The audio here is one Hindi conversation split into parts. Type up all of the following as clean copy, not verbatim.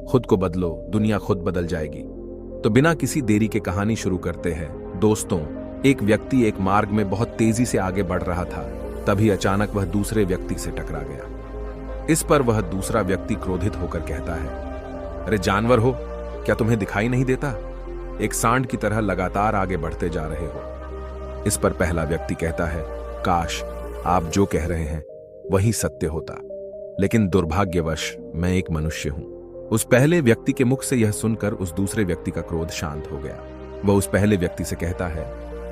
खुद को बदलो, दुनिया खुद बदल जाएगी। तो बिना किसी देरी के कहानी शुरू करते हैं। दोस्तों, एक व्यक्ति एक मार्ग में बहुत तेजी से आगे बढ़ रहा था। तभी अचानक वह दूसरे व्यक्ति से टकरा गया। इस पर वह दूसरा व्यक्ति क्रोधित होकर कहता है, अरे जानवर हो, क्या तुम्हें दिखाई नहीं देता? एक सांड की तरह लगातार आगे बढ़ते जा रहे हो। इस पर पहला व्यक्ति कहता है, काश आप जो कह रहे हैं वही सत्य होता, लेकिन दुर्भाग्यवश मैं एक मनुष्य हूं। उस पहले व्यक्ति के मुख से यह सुनकर उस दूसरे व्यक्ति का क्रोध शांत हो गया। वह उस पहले व्यक्ति से कहता है,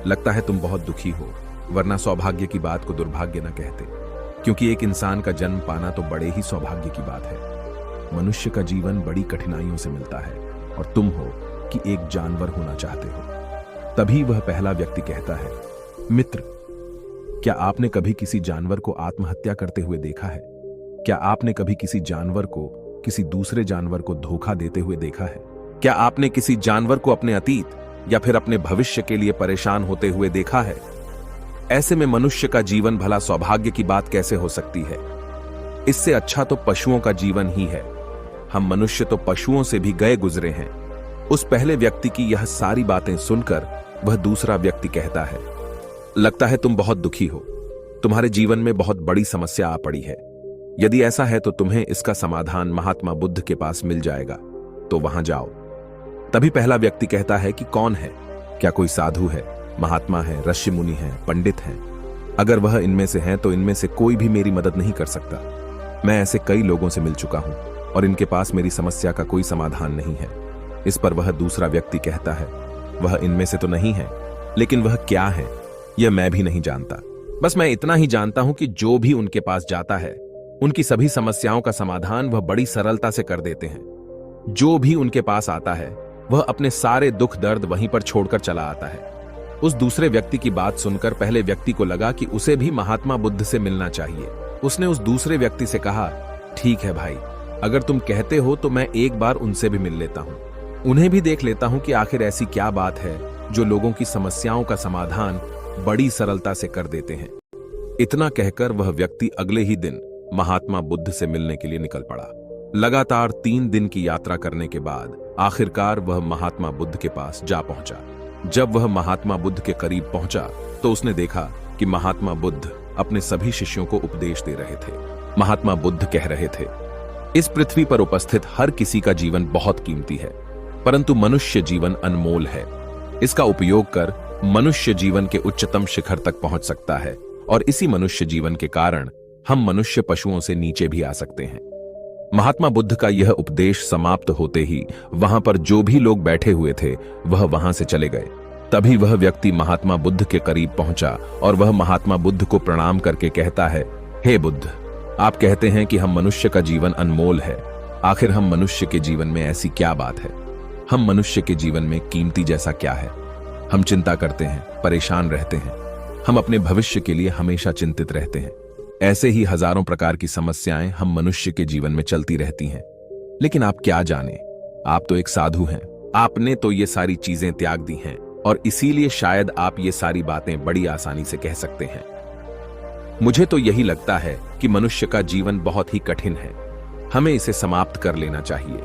लगता है तुम बहुत दुखी हो, वरना सौभाग्य की बात को दुर्भाग्य न कहते, क्योंकि एक इंसान का जन्म पाना तो बड़े ही सौभाग्य की बात है। मनुष्य का जीवन बड़ी कठिनाइयों से मिलता है और तुम हो कि एक जानवर होना चाहते हो। तभी वह पहला व्यक्ति कहता है, मित्र, क्या आपने कभी किसी जानवर को आत्महत्या करते हुए देखा है? क्या आपने कभी किसी जानवर को किसी दूसरे जानवर को धोखा देते हुए देखा है? क्या आपने किसी जानवर को अपने अतीत या फिर अपने भविष्य के लिए परेशान होते हुए देखा है? ऐसे में मनुष्य का जीवन भला सौभाग्य की बात कैसे हो सकती है? इससे अच्छा तो पशुओं का जीवन ही है। हम मनुष्य तो पशुओं से भी गए गुजरे हैं। उस पहले व्यक्ति की यह सारी बातें सुनकर वह दूसरा व्यक्ति कहता है, लगता है तुम बहुत दुखी हो, तुम्हारे जीवन में बहुत बड़ी समस्या आ पड़ी है। यदि ऐसा है तो तुम्हें इसका समाधान महात्मा बुद्ध के पास मिल जाएगा, तो वहां जाओ। तभी पहला व्यक्ति कहता है कि कौन है? क्या कोई साधु है, महात्मा है, ऋषि मुनि है, पंडित है? अगर वह इनमें से हैं तो इनमें से कोई भी मेरी मदद नहीं कर सकता। मैं ऐसे कई लोगों से मिल चुका हूं और इनके पास मेरी समस्या का कोई समाधान नहीं है। इस पर वह दूसरा व्यक्ति कहता है, वह इनमें से तो नहीं है, लेकिन वह क्या है यह मैं भी नहीं जानता। बस मैं इतना ही जानता हूं कि जो भी उनके पास जाता है उनकी सभी समस्याओं का समाधान वह बड़ी सरलता से कर देते हैं। जो भी उनके पास आता है वह अपने सारे दुख दर्द वहीं पर छोड़कर चला आता है। उस दूसरे व्यक्ति की बात सुनकर पहले व्यक्ति को लगा कि उसे भी महात्मा बुद्ध से मिलना चाहिए। उसने उस दूसरे व्यक्ति से कहा, ठीक है भाई, अगर तुम कहते हो तो मैं एक बार उनसे भी मिल लेता हूं, उन्हें भी देख लेता हूं कि आखिर ऐसी क्या बात है जो लोगों की समस्याओं का समाधान बड़ी सरलता से कर देते हैं। इतना कहकर वह व्यक्ति अगले ही दिन महात्मा बुद्ध से मिलने के लिए निकल पड़ा। लगातार 3 दिन की यात्रा करने के बाद आखिरकार वह महात्मा बुद्ध के पास जा पहुंचा। जब वह महात्मा बुद्ध के करीब पहुंचा तो उसने देखा कि महात्मा बुद्ध अपने सभी शिष्यों को उपदेश दे रहे थे। महात्मा बुद्ध कह रहे थे, इस पृथ्वी पर उपस्थित हर किसी का जीवन बहुत कीमती है, परंतु मनुष्य जीवन अनमोल है। इसका उपयोग कर मनुष्य जीवन के उच्चतम शिखर तक पहुंच सकता है और इसी मनुष्य जीवन के कारण हम मनुष्य पशुओं से नीचे भी आ सकते हैं। महात्मा बुद्ध का यह उपदेश समाप्त होते ही वहां पर जो भी लोग बैठे हुए थे वह वहां से चले गए। तभी वह व्यक्ति महात्मा बुद्ध के करीब पहुंचा और वह महात्मा बुद्ध को प्रणाम करके कहता है, हे बुद्ध, आप कहते हैं कि हम मनुष्य का जीवन अनमोल है। आखिर हम मनुष्य के जीवन में ऐसी क्या बात है? हम मनुष्य के जीवन में कीमती जैसा क्या है? हम चिंता करते हैं, परेशान रहते हैं, हम अपने भविष्य के लिए हमेशा चिंतित रहते हैं। ऐसे ही हजारों प्रकार की समस्याएं हम मनुष्य के जीवन में चलती रहती हैं। लेकिन आप क्या जाने, आप तो एक साधु हैं, आपने तो ये सारी चीजें त्याग दी हैं और इसीलिए शायद आप ये सारी बातें बड़ी आसानी से कह सकते हैं। मुझे तो यही लगता है कि मनुष्य का जीवन बहुत ही कठिन है, हमें इसे समाप्त कर लेना चाहिए।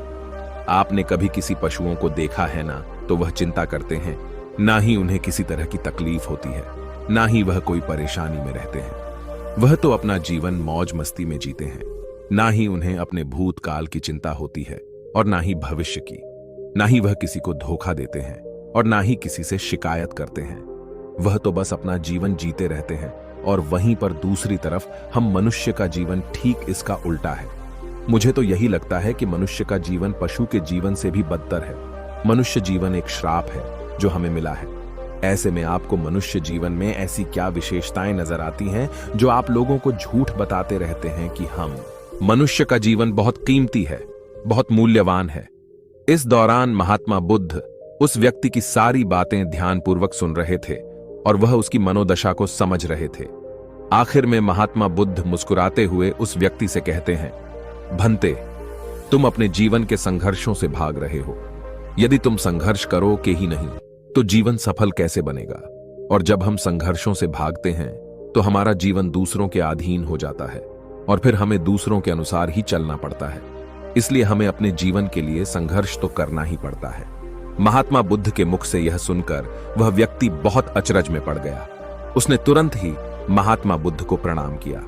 आपने कभी किसी पशुओं को देखा है ना, तो वह चिंता करते हैं, ना ही उन्हें किसी तरह की तकलीफ होती है, ना ही वह कोई परेशानी में रहते हैं। वह तो अपना जीवन मौज मस्ती में जीते हैं, ना ही उन्हें अपने भूतकाल की चिंता होती है और ना ही भविष्य की। ना ही वह किसी को धोखा देते हैं और ना ही किसी से शिकायत करते हैं। वह तो बस अपना जीवन जीते रहते हैं और वहीं पर दूसरी तरफ हम मनुष्य का जीवन ठीक इसका उल्टा है। मुझे तो यही लगता है कि मनुष्य का जीवन पशु के जीवन से भी बदतर है। मनुष्य जीवन एक श्राप है जो हमें मिला है। ऐसे में आपको मनुष्य जीवन में ऐसी क्या विशेषताएं नजर आती हैं जो आप लोगों को झूठ बताते रहते हैं कि हम मनुष्य का जीवन बहुत कीमती है, बहुत मूल्यवान है। इस दौरान महात्मा बुद्ध उस व्यक्ति की सारी बातें ध्यानपूर्वक सुन रहे थे और वह उसकी मनोदशा को समझ रहे थे। आखिर में महात्मा बुद्ध मुस्कुराते हुए उस व्यक्ति से कहते हैं, भंते, तुम अपने जीवन के संघर्षों से भाग रहे हो। यदि तुम संघर्ष करोगे ही नहीं तो जीवन सफल कैसे बनेगा? और जब हम संघर्षों से भागते हैं तो हमारा जीवन दूसरों के अधीन हो जाता है और फिर हमें दूसरों के अनुसार ही चलना पड़ता है। इसलिए हमें अपने जीवन के लिए संघर्ष तो करना ही पड़ता है। महात्मा बुद्ध के मुख से यह सुनकर वह व्यक्ति बहुत अचरज में पड़ गया। उसने तुरंत ही महात्मा बुद्ध को प्रणाम किया,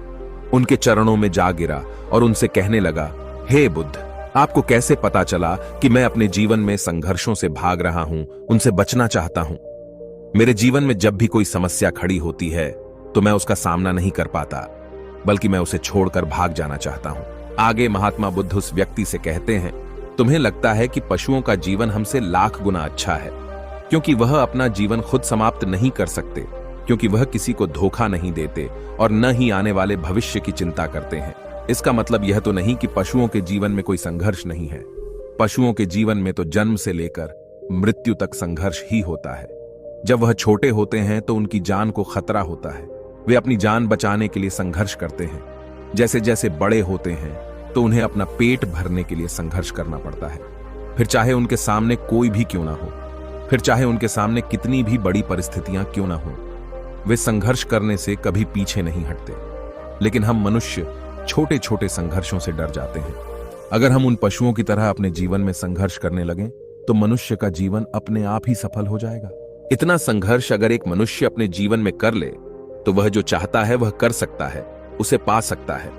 उनके चरणों में जा गिरा और उनसे कहने लगा, हे बुद्ध, आपको कैसे पता चला कि मैं अपने जीवन में संघर्षों से भाग रहा हूं, उनसे बचना चाहता हूं? मेरे जीवन में जब भी कोई समस्या खड़ी होती है तो मैं उसका सामना नहीं कर पाता, बल्कि मैं उसे छोड़कर भाग जाना चाहता हूं। आगे महात्मा बुद्ध उस व्यक्ति से कहते हैं, तुम्हें लगता है कि पशुओं का जीवन हमसे लाख गुना अच्छा है, क्योंकि वह अपना जीवन खुद समाप्त नहीं कर सकते, क्योंकि वह किसी को धोखा नहीं देते और न ही आने वाले भविष्य की चिंता करते हैं। इसका मतलब यह तो नहीं कि पशुओं के जीवन में कोई संघर्ष नहीं है। पशुओं के जीवन में तो जन्म से लेकर मृत्यु तक संघर्ष ही होता है। जब वह छोटे होते हैं तो उनकी जान को खतरा होता है, वे अपनी जान बचाने के लिए संघर्ष करते हैं। जैसे जैसे बड़े होते हैं तो उन्हें अपना पेट भरने के लिए संघर्ष करना पड़ता है, फिर चाहे उनके सामने कोई भी क्यों ना हो, फिर चाहे उनके सामने कितनी भी बड़ी परिस्थितियां क्यों ना हो, वे संघर्ष करने से कभी पीछे नहीं हटते। लेकिन हम मनुष्य छोटे छोटे संघर्षों से डर जाते हैं। अगर हम उन पशुओं की तरह अपने जीवन में संघर्ष करने लगें तो मनुष्य का जीवन अपने आप ही सफल हो जाएगा। इतना संघर्ष अगर एक मनुष्य अपने जीवन में कर ले तो वह जो चाहता है वह कर सकता है, उसे पा सकता है।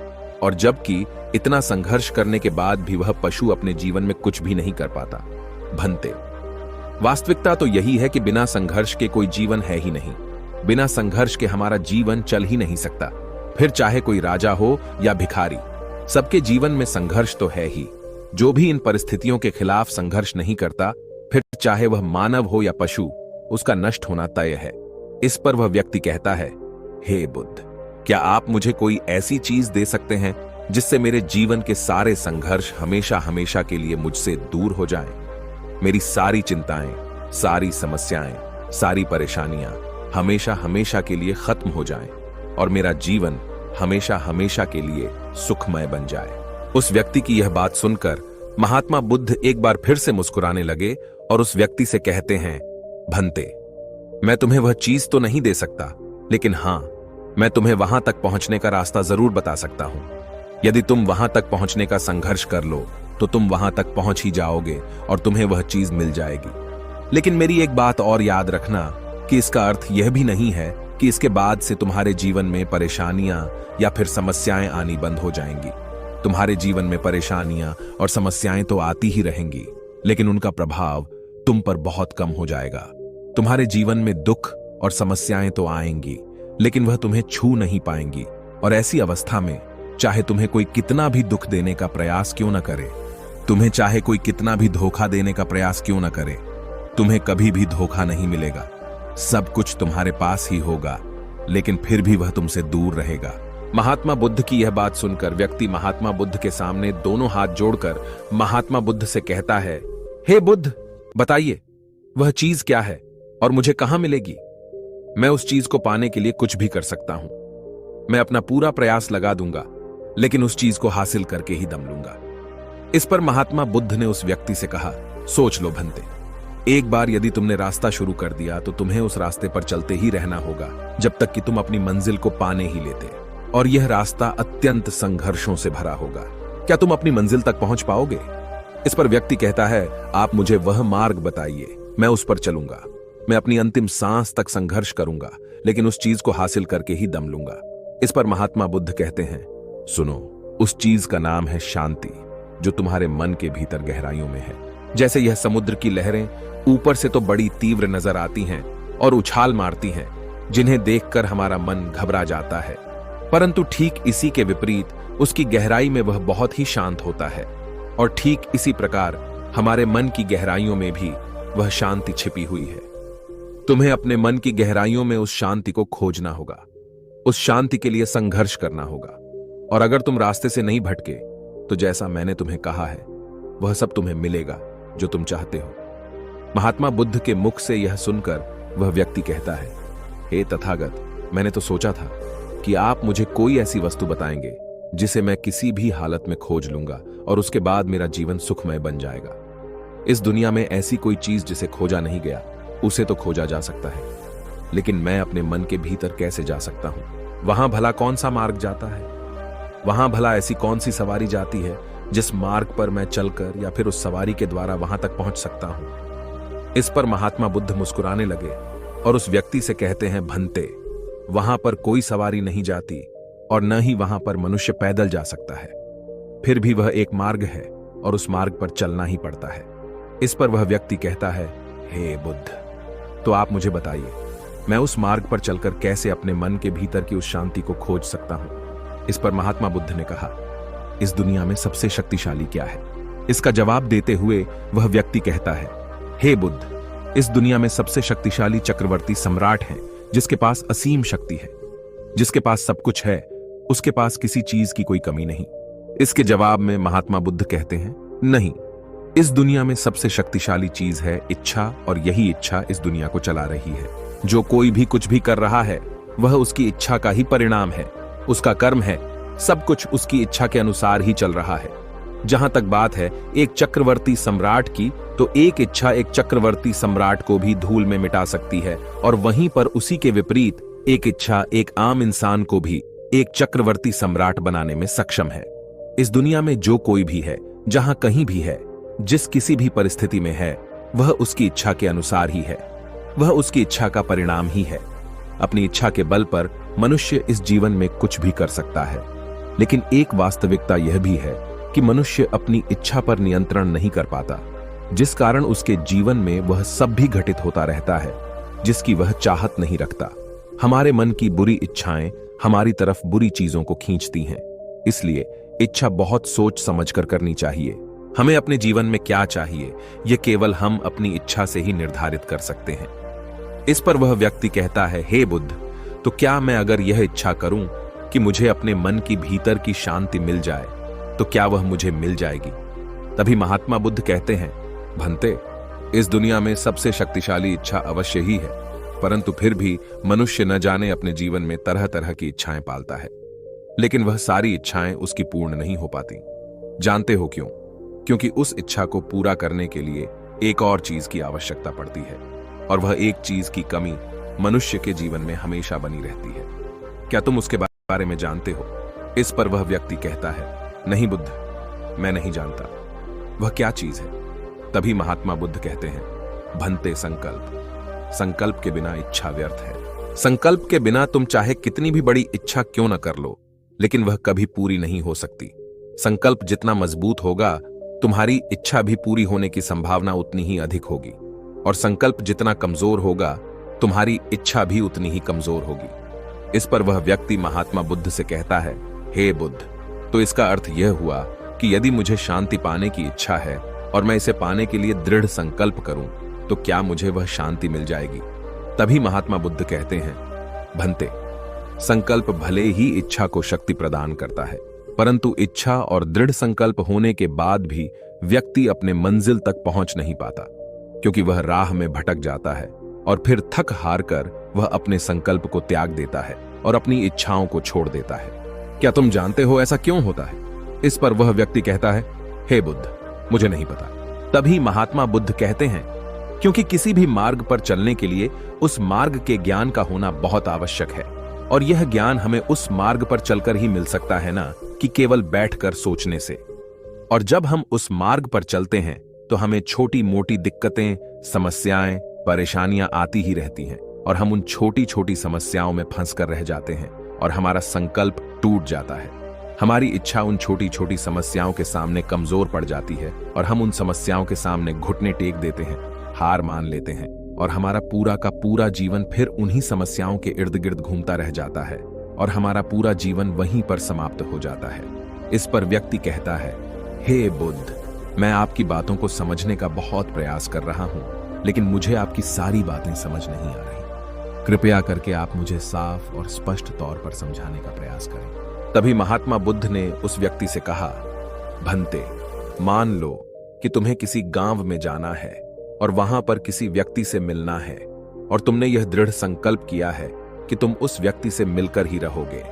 और जबकि इतना संघर्ष करने के बाद भी वह पशु अपने जीवन में कुछ भी नहीं कर पाता। भंते, वास्तविकता तो यही है कि बिना संघर्ष के कोई जीवन है ही नहीं। बिना संघर्ष के हमारा जीवन चल ही नहीं सकता। फिर चाहे कोई राजा हो या भिखारी, सबके जीवन में संघर्ष तो है ही। जो भी इन परिस्थितियों के खिलाफ संघर्ष नहीं करता, फिर चाहे वह मानव हो या पशु, उसका नष्ट होना तय है। इस पर वह व्यक्ति कहता है, हे बुद्ध, क्या आप मुझे कोई ऐसी चीज दे सकते हैं जिससे मेरे जीवन के सारे संघर्ष हमेशा हमेशा के लिए मुझसे दूर हो जाएं? मेरी सारी चिंताएं, सारी समस्याएं, सारी परेशानियां हमेशा हमेशा के लिए खत्म हो जाएं और मेरा जीवन हमेशा हमेशा के लिए सुखमय बन जाए। उस व्यक्ति की यह बात सुनकर महात्मा बुद्ध एक बार फिर से मुस्कुराने लगे और उस व्यक्ति से कहते हैं, भंते, मैं तुम्हें वह चीज तो नहीं दे सकता, लेकिन हां, मैं तुम्हें वहां तक पहुंचने का रास्ता जरूर बता सकता हूं। यदि तुम वहां तक पहुंचने का संघर्ष कर लो तो तुम वहां तक पहुंच ही जाओगे और तुम्हें वह चीज मिल जाएगी। लेकिन मेरी एक बात और याद रखना कि इसका अर्थ यह भी नहीं है कि इसके बाद से तुम्हारे जीवन में परेशानियां या फिर समस्याएं आनी बंद हो जाएंगी। तुम्हारे जीवन में परेशानियां और समस्याएं तो आती ही रहेंगी, लेकिन उनका प्रभाव तुम पर बहुत कम हो जाएगा। तुम्हारे जीवन में दुख और समस्याएं तो आएंगी, लेकिन वह तुम्हें छू नहीं पाएंगी। और ऐसी अवस्था में चाहे तुम्हें कोई कितना भी दुख देने का प्रयास क्यों न करे, तुम्हें चाहे कोई कितना भी धोखा देने का प्रयास क्यों न करे, तुम्हें कभी भी धोखा नहीं मिलेगा। सब कुछ तुम्हारे पास ही होगा, लेकिन फिर भी वह तुमसे दूर रहेगा। महात्मा बुद्ध की यह बात सुनकर व्यक्ति महात्मा बुद्ध के सामने दोनों हाथ जोड़कर महात्मा बुद्ध से कहता है, हे बुद्ध, बताइए वह चीज क्या है और मुझे कहां मिलेगी? मैं उस चीज को पाने के लिए कुछ भी कर सकता हूं। मैं अपना पूरा प्रयास लगा दूंगा, लेकिन उस चीज को हासिल करके ही दम लूंगा। इस पर महात्मा बुद्ध ने उस व्यक्ति से कहा, सोच लो भंते, एक बार यदि तुमने रास्ता शुरू कर दिया तो तुम्हें उस रास्ते पर चलते ही रहना होगा जब तक कि तुम अपनी मंजिल को पाने ही लेते, और यह रास्ता अत्यंत संघर्षों से भरा होगा। क्या तुम अपनी मंजिल तक पहुंच पाओगे? इस पर व्यक्ति कहता है, आप मुझे वह मार्ग बताइए, मैं उस पर चलूंगा। मैं अपनी अंतिम सांस तक संघर्ष करूंगा, लेकिन उस चीज को हासिल करके ही दम लूंगा। इस पर महात्मा बुद्ध कहते हैं, सुनो, उस चीज का नाम है शांति, जो तुम्हारे मन के भीतर गहराइयों में है। जैसे यह समुद्र की लहरें ऊपर से तो बड़ी तीव्र नजर आती हैं और उछाल मारती हैं, जिन्हें देखकर हमारा मन घबरा जाता है, परंतु ठीक इसी के विपरीत उसकी गहराई में वह बहुत ही शांत होता है। और ठीक इसी प्रकार हमारे मन की गहराइयों में भी वह शांति छिपी हुई है। तुम्हें अपने मन की गहराइयों में उस शांति को खोजना होगा, उस शांति के लिए संघर्ष करना होगा। और अगर तुम रास्ते से नहीं भटके तो जैसा मैंने तुम्हें कहा है वह सब तुम्हें मिलेगा जो तुम चाहते हो। महात्मा बुद्ध के मुख से यह सुनकर वह व्यक्ति कहता है, हे तथागत, मैंने तो सोचा था कि आप मुझे कोई ऐसी वस्तु बताएंगे जिसे मैं किसी भी हालत में खोज लूंगा और उसके बाद मेरा जीवन सुखमय बन जाएगा। इस दुनिया में ऐसी कोई चीज जिसे खोजा नहीं गया, उसे तो खोजा जा सकता है, लेकिन मैं अपने मन के भीतर कैसे जा सकता हूं? वहां भला कौन सा मार्ग जाता है? वहां भला ऐसी कौन सी सवारी जाती है जिस मार्ग पर मैं चलकर या फिर उस सवारी के द्वारा वहां तक पहुंच सकता हूं। इस पर महात्मा बुद्ध मुस्कुराने लगे और उस व्यक्ति से कहते हैं, भंते, वहां पर कोई सवारी नहीं जाती और न ही वहां पर मनुष्य पैदल जा सकता है। फिर भी वह एक मार्ग है और उस मार्ग पर चलना ही पड़ता है। इस पर वह व्यक्ति कहता है, हे बुद्ध, तो आप मुझे बताइए, मैं उस मार्ग पर चलकर कैसे अपने मन के भीतर की उस शांति को खोज सकता हूं। इस पर महात्मा बुद्ध ने कहा, इस दुनिया में सबसे शक्तिशाली क्या है? इसका जवाब देते हुए वह व्यक्ति कहता है, हे बुद्ध, इस दुनिया में सबसे शक्तिशाली चक्रवर्ती सम्राट है, जिसके पास असीम शक्ति है, जिसके पास सब कुछ है, उसके पास किसी चीज की कोई कमी नहीं। इसके जवाब में महात्मा बुद्ध कहते हैं, नहीं, इस दुनिया में सबसे शक्तिशाली चीज है इच्छा, और यही इच्छा इस दुनिया को चला रही है। जो कोई भी कुछ भी कर रहा है वह उसकी इच्छा का ही परिणाम है, उसका कर्म है, सब कुछ उसकी इच्छा के अनुसार ही चल रहा है। जहां तक बात है एक चक्रवर्ती सम्राट की, तो एक इच्छा एक चक्रवर्ती सम्राट को भी धूल में मिटा सकती है, और वहीं पर उसी के विपरीत एक इच्छा एक आम इंसान को भी एक चक्रवर्ती सम्राट बनाने में सक्षम है। इस दुनिया में जो कोई भी है, जहां कहीं भी है, जिस किसी भी परिस्थिति में है, वह उसकी इच्छा के अनुसार ही है, वह उसकी इच्छा का परिणाम ही है। अपनी इच्छा के बल पर मनुष्य इस जीवन में कुछ भी कर सकता है, लेकिन एक वास्तविकता यह भी है कि मनुष्य अपनी इच्छा पर नियंत्रण नहीं कर पाता, जिस कारण उसके जीवन में वह सब भी घटित होता रहता है जिसकी वह चाहत नहीं रखता। हमारे मन की बुरी इच्छाएं हमारी तरफ बुरी चीजों को खींचती हैं, इसलिए इच्छा बहुत सोच समझकर करनी चाहिए। हमें अपने जीवन में क्या चाहिए, यह केवल हम अपनी इच्छा से ही निर्धारित कर सकते हैं। इस पर वह व्यक्ति कहता है, हे बुद्ध, तो क्या मैं अगर यह इच्छा करूं कि मुझे अपने मन की भीतर की शांति मिल जाए, तो क्या वह मुझे मिल जाएगी? तभी महात्मा बुद्ध कहते हैं, भंते, इस दुनिया में सबसे शक्तिशाली इच्छा अवश्य ही है, परंतु फिर भी मनुष्य न जाने अपने जीवन में तरह तरह की इच्छाएं पालता है, लेकिन वह सारी इच्छाएं उसकी पूर्ण नहीं हो पाती। जानते हो क्यों? क्योंकि उस इच्छा को पूरा करने के लिए एक और चीज की आवश्यकता पड़ती है, और वह एक चीज की कमी मनुष्य के जीवन में हमेशा बनी रहती है। क्या तुम उसके बारे में जानते हो? इस पर वह व्यक्ति कहता है, नहीं बुद्ध, मैं नहीं जानता। वह क्या चीज है? तभी महात्मा बुद्ध कहते हैं, भंते, संकल्प। संकल्प के बिना इच्छा व्यर्थ है। संकल्प के बिना तुम चाहे कितनी भी बड़ी इच्छा क्यों न कर लो, लेकिन वह कभी पूरी नहीं हो सकती। संकल्प जितना मजबूत होगा, तुम्हारी इच्छा भी पूरी होने की संभावना उतनी ही अधिक होगी, और संकल्प जितना कमजोर होगा, तुम्हारी इच्छा भी उतनी ही कमजोर होगी। इस पर वह व्यक्ति महात्मा बुद्ध से कहता है, हे बुद्ध, तो इसका अर्थ यह हुआ कि यदि मुझे शांति पाने की इच्छा है और मैं इसे पाने के लिए दृढ़ संकल्प करूं, तो क्या मुझे वह शांति मिल जाएगी? तभी महात्मा बुद्ध कहते हैं, भंते, संकल्प भले ही इच्छा को शक्ति प्रदान करता है, परंतु इच्छा और दृढ़ संकल्प होने के बाद भी व्यक्ति अपने मंजिल तक पहुंच नहीं पाता, क्योंकि वह राह में भटक जाता है और फिर थक हार कर वह अपने संकल्प को त्याग देता है और अपनी इच्छाओं को छोड़ देता है। क्या तुम जानते हो ऐसा क्यों होता है? इस पर वह व्यक्ति कहता है, हे बुद्ध, मुझे नहीं पता। तभी महात्मा बुद्ध कहते हैं, क्योंकि किसी भी मार्ग पर चलने के लिए उस मार्ग के ज्ञान का होना बहुत आवश्यक है, और यह ज्ञान हमें उस मार्ग पर चलकर ही मिल सकता है ना कि केवल बैठकर सोचने से। और जब हम उस मार्ग पर चलते हैं तो हमें छोटी मोटी दिक्कतें, समस्याएं, परेशानियां आती ही रहती हैं, और हम उन छोटी छोटी समस्याओं में फंसकर रह जाते हैं और हमारा संकल्प टूट जाता है। हमारी इच्छा उन छोटी छोटी समस्याओं के सामने कमजोर पड़ जाती है और हम उन समस्याओं के सामने घुटने टेक देते हैं, हार मान लेते हैं, और हमारा पूरा का पूरा जीवन फिर उन्हीं समस्याओं के इर्द गिर्द घूमता रह जाता है और हमारा पूरा जीवन वहीं पर समाप्त हो जाता है। इस पर व्यक्ति कहता है, हे बुद्ध, मैं आपकी बातों को समझने का बहुत प्रयास कर रहा हूं, लेकिन मुझे आपकी सारी बातें समझ नहीं आ रही। कृपया करके आप मुझे साफ और स्पष्ट तौर पर समझाने का प्रयास करें। तभी महात्मा बुद्ध ने उस व्यक्ति से कहा, भंते, मान लो कि तुम्हें किसी गांव में जाना है और वहां पर किसी व्यक्ति से मिलना है, और तुमने यह दृढ़ संकल्प किया है कि तुम उस व्यक्ति से मिलकर ही रहोगे।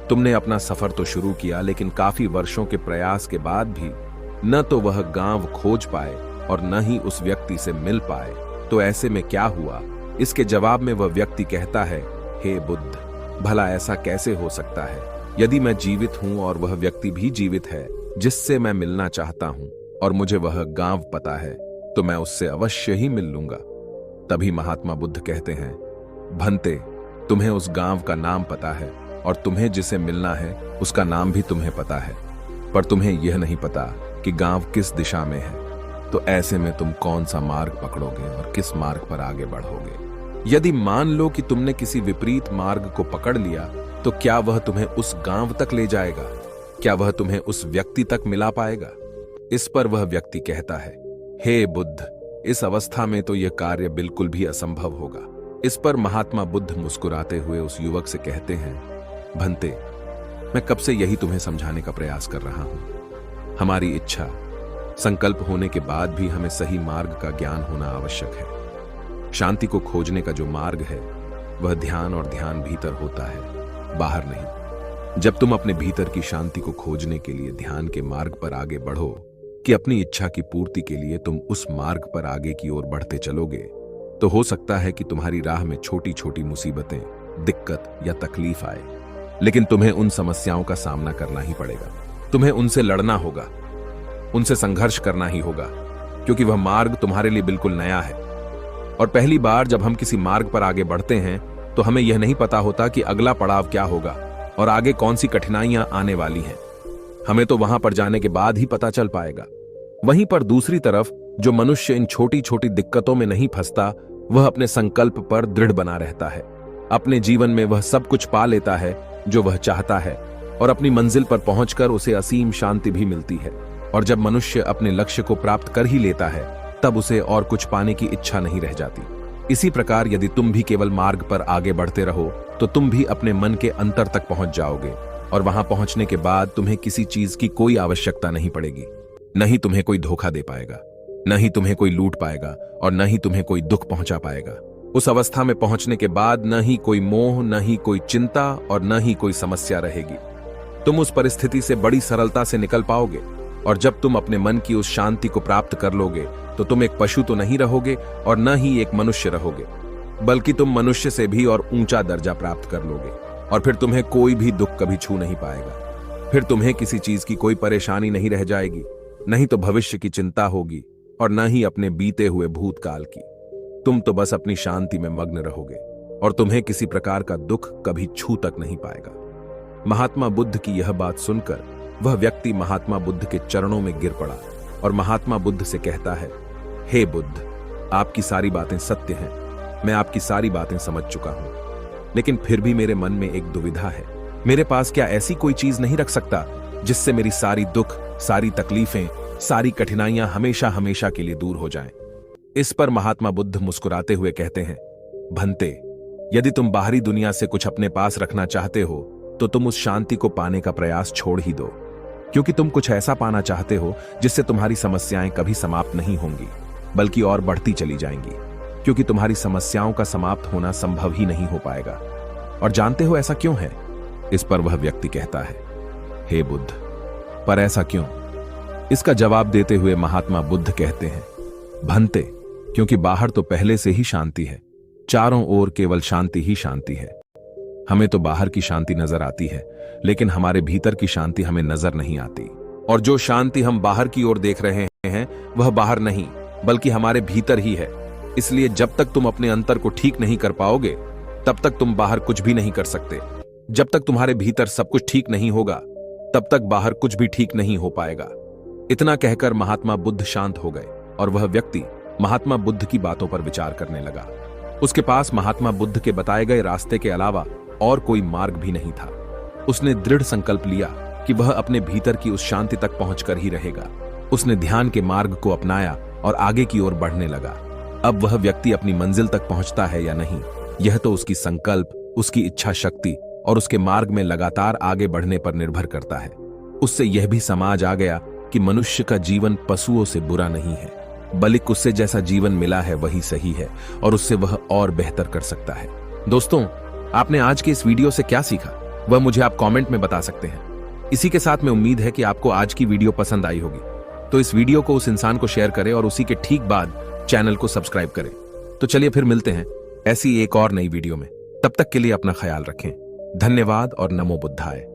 तुमने अपना सफर तो शुरू किया, लेकिन काफी वर्षों के प्रयास के बाद भी न तो वह गांव खोज पाए और न ही उस व्यक्ति से मिल पाए। तो ऐसे में क्या हुआ? इसके जवाब में वह व्यक्ति कहता है, हे बुद्ध, भला ऐसा कैसे हो सकता है? यदि मैं जीवित हूं और वह व्यक्ति भी जीवित है, जिससे मैं मिलना चाहता हूं और मुझे वह गांव पता है, तो मैं उससे अवश्य ही मिल लूंगा। तभी महात्मा बुद्ध कहते हैं, भंते, तुम्हें उस गांव का नाम पता है और तुम्हें जिसे मिलना है उसका नाम भी तुम्हें पता है, पर तुम्हें यह नहीं पता कि गांव किस दिशा में है। तो ऐसे में तुम कौन सा मार्ग पकड़ोगे और किस मार्ग पर आगे बढ़ोगे? यदि मान लो कि तुमने किसी विपरीत मार्ग को पकड़ लिया, तो क्या वह तुम्हें उस गांव तक ले जाएगा? क्या वह तुम्हें उस व्यक्ति तक मिला पाएगा? इस पर वह व्यक्ति कहता है, हे बुद्ध, इस अवस्था में तो यह कार्य बिल्कुल भी असंभव होगा। इस पर महात्मा बुद्ध मुस्कुराते हुए उस युवक से कहते हैं, भंते, मैं कब से यही तुम्हें समझाने का प्रयास कर रहा हूं। हमारी इच्छा, संकल्प होने के बाद भी हमें सही मार्ग का ज्ञान होना आवश्यक है। शांति को खोजने का जो मार्ग है वह ध्यान, और ध्यान भीतर होता है, बाहर नहीं। जब तुम अपने भीतर की शांति को खोजने के लिए ध्यान के मार्ग पर आगे बढ़ो कि अपनी इच्छा की पूर्ति के लिए तुम उस मार्ग पर आगे की ओर बढ़ते चलोगे, तो हो सकता है कि तुम्हारी राह में छोटी छोटी मुसीबतें, दिक्कत या तकलीफ आए, लेकिन तुम्हें उन समस्याओं का सामना करना ही पड़ेगा। तुम्हें उनसे लड़ना होगा, उनसे संघर्ष करना ही होगा, क्योंकि वह मार्ग तुम्हारे लिए बिल्कुल नया है। और पहली बार जब हम किसी मार्ग पर आगे बढ़ते हैं तो हमें यह नहीं पता होता कि अगला पड़ाव क्या होगा और आगे कौन सी कठिनाइयां आने वाली हैं। हमें तो वहां पर जाने के बाद ही पता चल पाएगा। वहीं पर दूसरी तरफ जो मनुष्य इन छोटी छोटी दिक्कतों में नहीं फंसता, वह अपने संकल्प पर दृढ़ बना रहता है। अपने जीवन में वह सब कुछ पा लेता है जो वह चाहता है, और अपनी मंजिल पर पहुंचकर उसे असीम शांति भी मिलती है। और जब मनुष्य अपने लक्ष्य को प्राप्त कर ही लेता है, तब उसे और कुछ पाने की इच्छा नहीं रह जाती। इसी प्रकार यदि तुम भी केवल मार्ग पर आगे बढ़ते रहो, तो तुम भी अपने मन के अंतर तक पहुंच जाओगे, और वहां पहुंचने के बाद तुम्हें किसी चीज की कोई आवश्यकता नहीं पड़ेगी। न ही तुम्हें कोई धोखा दे पाएगा, न ही तुम्हें कोई लूट पाएगा, और न ही तुम्हें कोई दुख पहुंचा पाएगा। उस अवस्था में पहुंचने के बाद न ही कोई मोह, न ही कोई चिंता, और न ही कोई समस्या रहेगी। तुम उस परिस्थिति से बड़ी सरलता से निकल पाओगे, और जब तुम अपने मन की उस शांति को प्राप्त कर लोगे, तो तुम एक पशु तो नहीं रहोगे और न ही एक मनुष्य रहोगे, बल्कि तुम मनुष्य से भी और ऊंचा दर्जा प्राप्त कर लोगे। और फिर तुम्हें कोई भी दुख कभी छू नहीं पाएगा। फिर तुम्हें किसी चीज की कोई परेशानी नहीं रह जाएगी, नहीं तो भविष्य की चिंता होगी, और न ही अपने बीते हुए भूतकाल की। तुम तो बस अपनी शांति में मग्न रहोगे, और तुम्हें किसी प्रकार का दुख कभी छू तक नहीं पाएगा। महात्मा बुद्ध की यह बात सुनकर वह व्यक्ति महात्मा बुद्ध के चरणों में गिर पड़ा और महात्मा बुद्ध से कहता है, हे बुद्ध, आपकी सारी बातें सत्य हैं, मैं आपकी सारी बातें समझ चुका हूं, लेकिन फिर भी मेरे मन में एक दुविधा है। मेरे पास क्या ऐसी कोई चीज नहीं रख सकता जिससे मेरी सारी दुख, सारी तकलीफें, सारी कठिनाइयां हमेशा हमेशा के लिए दूर हो जाएं? इस पर महात्मा बुद्ध मुस्कुराते हुए कहते हैं, भंते, यदि तुम बाहरी दुनिया से कुछ अपने पास रखना चाहते हो, तो तुम उस शांति को पाने का प्रयास छोड़ ही दो, क्योंकि तुम कुछ ऐसा पाना चाहते हो जिससे तुम्हारी समस्याएं कभी समाप्त नहीं होंगी, बल्कि और बढ़ती चली जाएंगी, क्योंकि तुम्हारी समस्याओं का समाप्त होना संभव ही नहीं हो पाएगा। और जानते हो ऐसा क्यों है? इस पर वह व्यक्ति कहता है, हे बुद्ध, पर ऐसा क्यों? इसका जवाब देते हुए महात्मा बुद्ध कहते हैं, भंते, क्योंकि बाहर तो पहले से ही शांति है, चारों ओर केवल शांति ही शांति है। हमें तो बाहर की शांति नजर आती है, लेकिन हमारे भीतर की शांति हमें नजर नहीं आती। और जो शांति हम बाहर की ओर देख रहे हैं, वह बाहर नहीं, बल्कि हमारे भीतर ही है। इसलिए जब तक तुम अपने अंतर को ठीक नहीं कर पाओगे, तब तक तुम बाहर कुछ भी नहीं कर सकते। जब तक तुम्हारे भीतर सब कुछ ठीक नहीं होगा, तब तक बाहर कुछ भी ठीक नहीं हो पाएगा। इतना कहकर महात्मा बुद्ध शांत हो गए, और वह व्यक्ति महात्मा बुद्ध की बातों पर विचार करने लगा। उसके पास महात्मा बुद्ध के बताए गए रास्ते के अलावा और कोई मार्ग भी नहीं था। उसने दृढ़ संकल्प लिया कि वह अपने भीतर की उस शांति तक पहुंचकर ही रहेगा। उसने ध्यान के मार्ग को अपनाया और आगे की ओर बढ़ने लगा। अब वह व्यक्ति अपनी मंजिल तक पहुंचता है या नहीं, यह तो उसकी संकल्प, उसकी इच्छा शक्ति और उसके मार्ग में लगातार आगे बढ़ने पर निर्भर करता है। उससे यह भी समझ आ गया कि मनुष्य का जीवन पशुओं से बुरा नहीं है, बल्कि उससे जैसा जीवन मिला है वही सही है, और उससे वह और बेहतर कर सकता है। दोस्तों, आपने आज के इस वीडियो से क्या सीखा, वह मुझे आप कमेंट में बता सकते हैं। इसी के साथ में उम्मीद है कि आपको आज की वीडियो पसंद आई होगी, तो इस वीडियो को उस इंसान को शेयर करें और उसी के ठीक बाद चैनल को सब्सक्राइब करें। तो चलिए फिर मिलते हैं ऐसी एक और नई वीडियो में। तब तक के लिए अपना ख्याल रखें। धन्यवाद और नमो बुद्धाय।